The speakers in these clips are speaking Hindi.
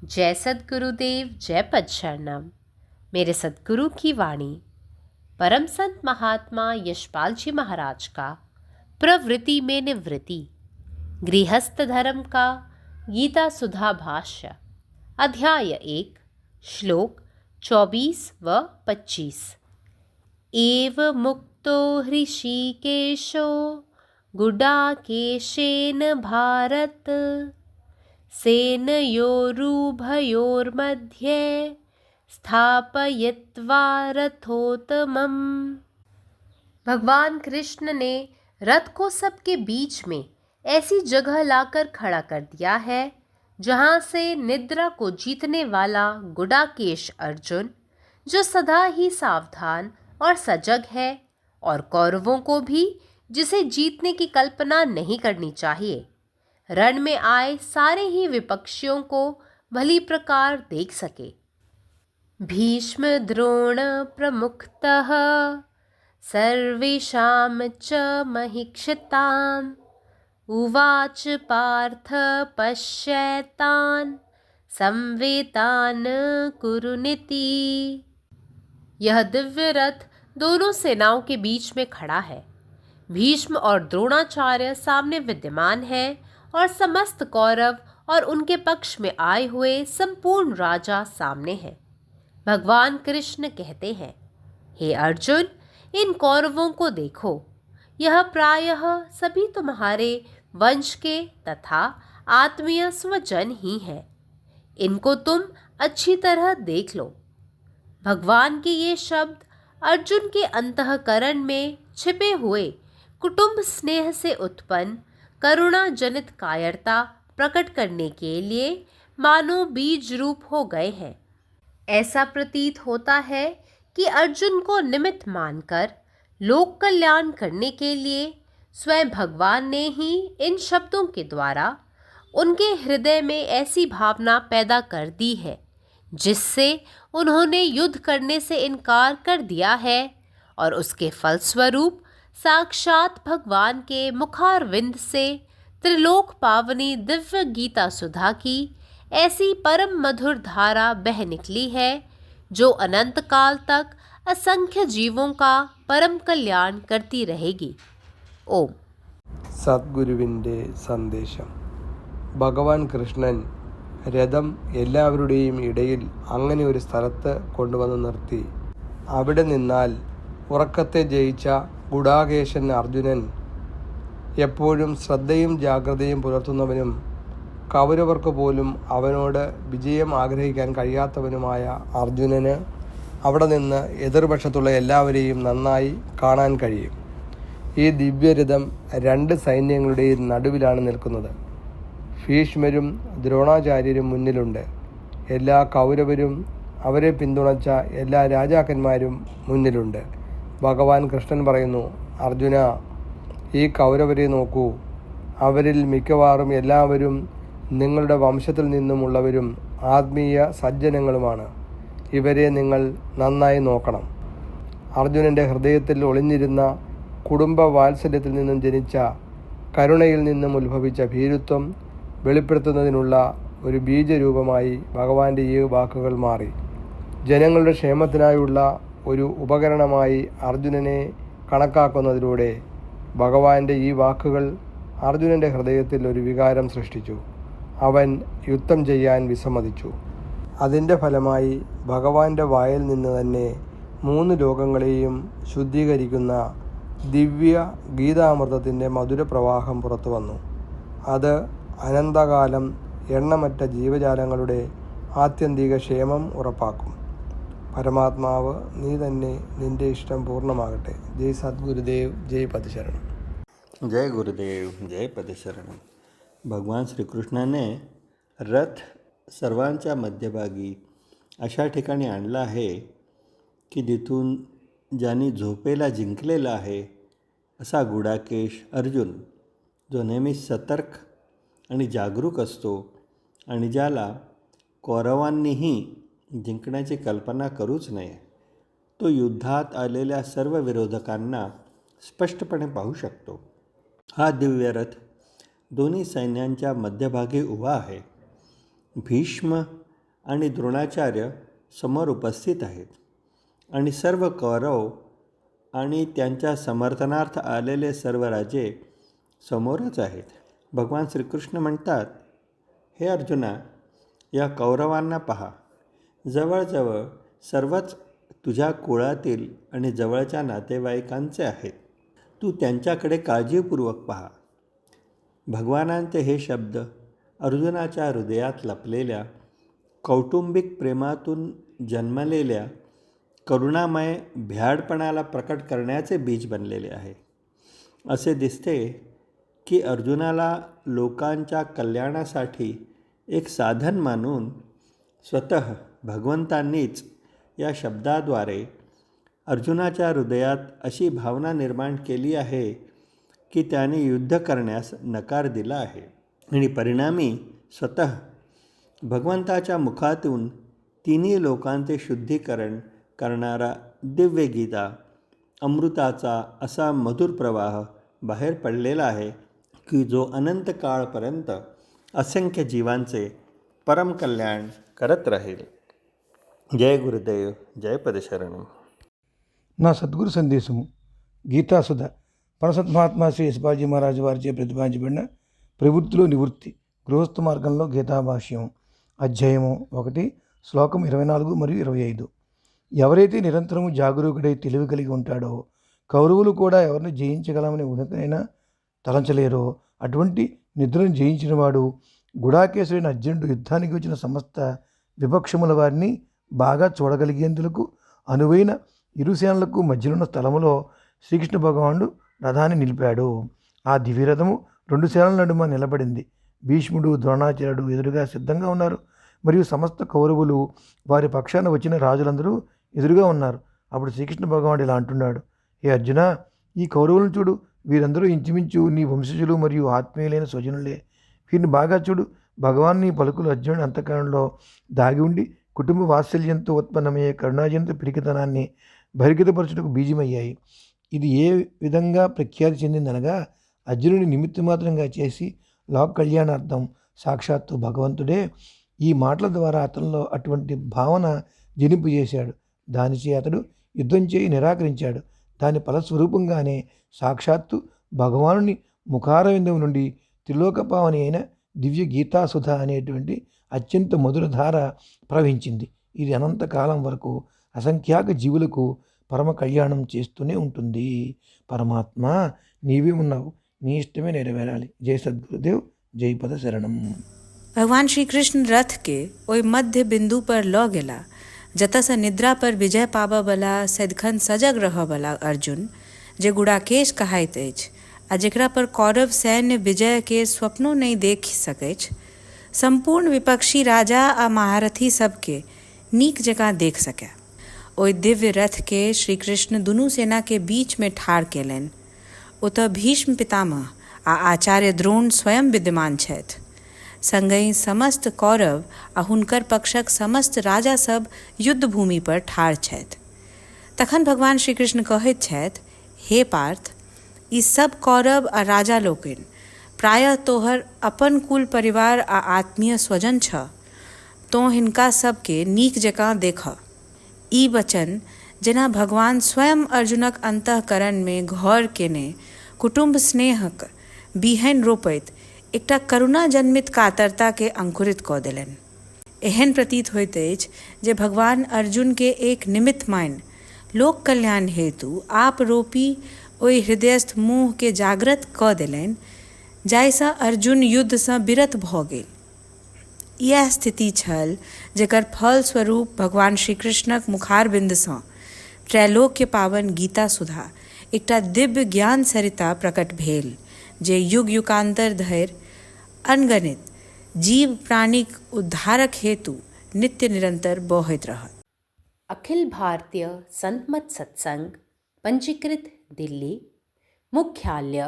जय सद्गुरुदेव, जय पद शरणम। मेरे सद्गुरु की वाणी परम संत महात्मा यशपाल जी महाराज का प्रवृत्ति में निवृत्ति गृहस्थ धर्म का गीता सुधा भाष्य अध्याय 1 श्लोक 24 व 25। एव मुक्तो हृषीकेशो गुडाकेशेन भारत सेनयोरुभयोर्मध्ये स्थापयित्वा रथोत्तमम्। भगवान कृष्ण ने रथ को सबके बीच में ऐसी जगह लाकर खड़ा कर दिया है जहां से निद्रा को जीतने वाला गुडाकेश अर्जुन, जो सदा ही सावधान और सजग है, और कौरवों को भी जिसे जीतने की कल्पना नहीं करनी चाहिए, रण में आए सारे ही विपक्षियों को भली प्रकार देख सके। भीष्म द्रोण प्रमुखतः सर्वेषां च महीक्षितान् उवाच पार्थ पश्यैतान् संवेतान् कुरुनिति। यह दिव्य रथ दोनों सेनाओं के बीच में खड़ा है। भीष्म और द्रोणाचार्य सामने विद्यमान हैं और समस्त कौरव और उनके पक्ष में आए हुए संपूर्ण राजा सामने हैं। भगवान कृष्ण कहते हैं, हे अर्जुन, इन कौरवों को देखो। यह प्रायः सभी तुम्हारे वंश के तथा आत्मीय स्वजन ही हैं। इनको तुम अच्छी तरह देख लो। भगवान के ये शब्द अर्जुन के अंतःकरण में छिपे हुए कुटुंब स्नेह से उत्पन्न करुणा जनित कायरता प्रकट करने के लिए मानो बीज रूप हो गए हैं। ऐसा प्रतीत होता है कि अर्जुन को निमित्त मानकर लोक कल्याण करने के लिए स्वयं भगवान ने ही इन शब्दों के द्वारा उनके हृदय में ऐसी भावना पैदा कर दी है जिससे उन्होंने युद्ध करने से इनकार कर दिया है, और उसके फलस्वरूप साक्षात भगवान के मुखारविंद से त्रिलोक पावनी दिव्य गीता सुधा की ऐसी परम मधुर धारा बह निकली है जो अनंत काल तक असंख्य जीवों का परम कल्याण करती रहेगी। ओम। സദ്ഗുരുവിൻ്റെ സന്ദേശം. ഭഗവാൻ കൃഷ്ണൻ രഥം എല്ലാവരുടെയും ഇടയിൽ അങ്ങനെ ഒരു സ്ഥലത്ത് കൊണ്ടുവന്ന് നിർത്തി. അവിടെ നിന്നാൽ ഉറക്കത്തെ ജയിച്ച ഗുഡാകേശൻ അർജുനൻ, എപ്പോഴും ശ്രദ്ധയും ജാഗ്രതയും പുലർത്തുന്നവനും കൗരവർക്ക് പോലും അവനോട് വിജയം ആഗ്രഹിക്കാൻ കഴിയാത്തവനുമായ അർജുനന് അവിടെ നിന്ന് എതിർപക്ഷത്തുള്ള എല്ലാവരെയും നന്നായി കാണാൻ കഴിയും. ഈ ദിവ്യരഥം രണ്ട് സൈന്യങ്ങളുടെയും നടുവിലാണ് നിൽക്കുന്നത്. ഭീഷ്മരും ദ്രോണാചാര്യരും മുന്നിലുണ്ട്. എല്ലാ കൗരവരും അവരെ പിന്തുണച്ച എല്ലാ രാജാക്കന്മാരും മുന്നിലുണ്ട്. ഭഗവാൻ കൃഷ്ണൻ പറയുന്നു, അർജുന, ഈ കൗരവരെ നോക്കൂ. അവരിൽ മിക്കവാറും എല്ലാവരും നിങ്ങളുടെ വംശത്തിൽ നിന്നുമുള്ളവരും ആത്മീയ സജ്ജനങ്ങളുമാണ്. ഇവരെ നിങ്ങൾ നന്നായി നോക്കണം. അർജുനൻ്റെ ഹൃദയത്തിൽ ഒളിഞ്ഞിരുന്ന കുടുംബ വാത്സല്യത്തിൽ നിന്നും ജനിച്ച കരുണയിൽ നിന്നും ഉത്ഭവിച്ച ഭീരുത്വം വെളിപ്പെടുത്തുന്നതിനുള്ള ഒരു ബീജരൂപമായി ഭഗവാന്റെ ഈ വാക്കുകൾ മാറി. ജനങ്ങളുടെ ക്ഷേമത്തിനായുള്ള ഒരു ഉപകരണമായി അർജുനനെ കണക്കാക്കുന്നതിലൂടെ ഭഗവാന്റെ ഈ വാക്കുകൾ അർജുനൻ്റെ ഹൃദയത്തിൽ ഒരു വികാരം സൃഷ്ടിച്ചു. അവൻ യുദ്ധം ചെയ്യാൻ വിസമ്മതിച്ചു. അതിൻ്റെ ഫലമായി ഭഗവാന്റെ വായിൽ നിന്ന് തന്നെ 3 ലോകങ്ങളെയും ശുദ്ധീകരിക്കുന്ന ദിവ്യ ഗീതാമൃതത്തിൻ്റെ മധുരപ്രവാഹം പുറത്തു വന്നു. അത് അനന്തകാലം എണ്ണമറ്റ ജീവജാലങ്ങളുടെ ആത്യന്തിക ക്ഷേമം ഉറപ്പാക്കും. പരമാത്മാവ് നീ തന്നെ, നിൻ്റെ ഇഷ്ടം പൂർണ്ണമാകട്ടെ. ജയ് സദ്ഗുരുദേവ്, जय पदशरणम. जय गुरुदेव, जय पदशरणम. भगवान श्रीकृष्णाने रथ सर्वांच्या मध्यभागी अशा ठिकाणी आणला आहे की जिथून ज्यांनी झोपेला जिंकलेला आहे असा गुडाकेश अर्जुन, जो नेहमी सतर्क आणि जागरूक असतो आणि ज्याला कौरवांनीही जिंकण्याची कल्पना करूच नये, तो युद्धात आलेल्या सर्व विरोधकांना स्पष्टपणे पाहू शकतो. हा दिव्य रथ दोन्ही सैन्यांच्या मध्यभागी उभा आहे. भीष्म आणि द्रोणाचार्य समोर उपस्थित आहेत आणि सर्व कौरव आणि त्यांच्या समर्थनार्थ आलेले सर्व राजे समोरच आहेत. भगवान श्रीकृष्ण म्हणतात, हे अर्जुना, या कौरवांना पहा. जवळजवळ सर्वच तुझ्या कुळातील आणि जवळच्या नातेवाईकांचे आहेत. तू त्यांच्याकडे काळजीपूर्वक पहा. भगवानांचे हे शब्द अर्जुनाच्या हृदयात लपलेल्या कौटुंबिक प्रेमातून जन्मलेल्या करुणामय भ्याडपणाला प्रकट करण्याचे बीज बनलेले आहे. असे दिसते की अर्जुनाला लोकांच्या कल्याणासाठी एक साधन मानून स्वतः भगवंतांनीच या शब्दाद्वारे अर्जुनाच्या हृदयात अशी भावना निर्माण केली आहे की त्याने युद्ध करण्यास नकार दिला आहे आणि परिणामी स्वतः भगवंताच्या मुखातून तिन्ही लोकांचे शुद्धीकरण करणारा दिव्य गीता अमृताचा असा मधुर प्रवाह बाहेर पडलेला आहे की जो अनंत काळपर्यंत असंख्य जीवांचे परम कल्याण करत राहील. జయ గురుదేవ్, జయ పదశరణం. నా సద్గురు సందేశము గీతాసుధ పరసత్మహాత్మా శ్రీ యశపాజీ మహారాజు వారిచే ప్రతిపాదించబడిన ప్రవృత్తిలో నివృత్తి గృహస్థ మార్గంలో గీతాభాష్యం అధ్యాయము 1 శ్లోకం 24 మరియు 25. ఎవరైతే నిరంతరము జాగరూకుడై తెలివి కలిగి ఉంటాడో కౌరవులు కూడా ఎవరిని జయించగలమని ఉన్నతనైనా తలంచలేరో అటువంటి నిద్రను జయించిన వాడు గుడాకేశుడైన అర్జునుడు యుద్ధానికి వచ్చిన సమస్త విపక్షముల వారిని బాగా చూడగలిగేందుకు అనువైన ఇరు సేనలకు మధ్యలో స్థలములో శ్రీకృష్ణ భగవానుడు రథాన్ని నిలిపాడు. ఆ దివ్యరథము 2 సేనల నడుమ నిలబడింది. భీష్ముడు, ద్రోణాచార్యుడు ఎదురుగా సిద్ధంగా ఉన్నారు మరియు సమస్త కౌరవులు వారి పక్షాన వచ్చిన రాజులందరూ ఎదురుగా ఉన్నారు. అప్పుడు శ్రీకృష్ణ భగవానుడు ఇలా అంటున్నాడు, ఏ అర్జున, ఈ కౌరవులను చూడు. వీరందరూ ఇంచుమించు నీ వంశజులు మరియు ఆత్మీయులైన స్వజనులే. వీరిని బాగా చూడు. భగవాన్ నీ పలుకులు అర్జునుడి అంతఃకరణలో దాగి ఉండి కుటుంబ వాత్సల్యంతో ఉత్పన్నమయ్యే కరుణాజనిత పిరికితనాన్ని బహిర్గతపరచుటకు బీజమయ్యాయి. ఇది ఏ విధంగా ప్రఖ్యాతి చెందిందనగా అర్జునుడిని నిమిత్తమాత్రంగా చేసి లోక కళ్యాణార్థం సాక్షాత్తు భగవంతుడే ఈ మాటల ద్వారా అతనిలో అటువంటి భావన జనింపజేశాడు. దానిచే అతడు యుద్ధం చేయి నిరాకరించాడు. దాని ఫలస్వరూపంగానే సాక్షాత్తు భగవానుని ముఖారవిందం నుండి త్రిలోకపావని అయిన దివ్య గీతాసుధ అనేటువంటి అత్యంత మధురధార ప్రవహించింది. ఇది అనంతకాలం వరకు అసంఖ్యాక జీవులకు పరమ కళ్యాణం చేస్తూనే ఉంటుంది. పరమాత్మ నీవే ఉన్నావు, నీ ఇష్టమే నెరవేరాలి. జై సద్గురుదేవ్, జై పద శరణం. भगवान श्री कृष्ण रथ के ओय मध्य बिंदु पर लौ गेला, जतऽ से निद्रा पर विजय पाबऽ वाला सदिखन सजग रहऽ वाला अर्जुन, जे गुड़ाकेश कहाइत अछि आ जेकरा पर कौरव सैन्य विजय के स्वप्नो नहीं देख सकैछ, संपूर्ण विपक्षी राजा आ महारथी सबके नीक जकाँ देख सकै। ओहि दिव्य रथ के श्री कृष्ण दुनू सेना के बीच में ठाढ़ केलनि। ओतऽ भीष्म पितामह आ आचार्य द्रोण स्वयं विद्यमान छथि। संगहि समस्त कौरव आ हुनकर पक्षक समस्त राजा सब युद्ध भूमि पर ठाढ़ छथि। तखन भगवान श्री कृष्ण कहैत छथि, हे पार्थ, ई सब कौरव आ राजा लोकनि प्रायः तोहर अपन कुल परिवार आ आत्मीय स्वजन छ। तो हिनका सबके नीक जकाँ देखऽ। ई वचन जेना भगवान स्वयं अर्जुनक अंतःकरण में घर केने कुटुंब स्नेहक बिहन रोपैत एकटा करुणा जन्मित कातरता के अंकुरित कऽ देलनि। एहन प्रतीत होइत अछि जे भगवान अर्जुन के एक निमित्त मानि लोक कल्याण हेतु आप रोपी ओहि हृदयस्थ मोह के जागृत कऽ देलनि, जाहिसँ अर्जुन युद्धसँ विरत भऽ गेल। यह स्थिति छल जेकर फलस्वरूप भगवान श्री कृष्णक मुखारबिन्दसँ त्रैलोक्य पावन गीता सुधा एकटा दिव्य ज्ञान सरिता प्रकट भेल, जे युग युगान्तर धरि अनगणित जीव प्राणिक उद्धारक हेतु नित्य निरंतर बहैत रहत। अखिल भारतीय संतमत सत्संग पंजीकृत दिल्ली, मुख्यालय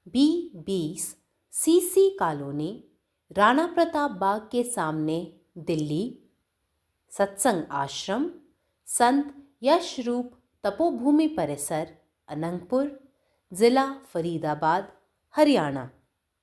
B20 CC colony, Rana Pratap Bagh के सामने, दिल्ली। सत्संग आश्रम संत यशरूप तपोभूमि परिसर, अनंगपुर, जिला फरीदाबाद, हरियाणा।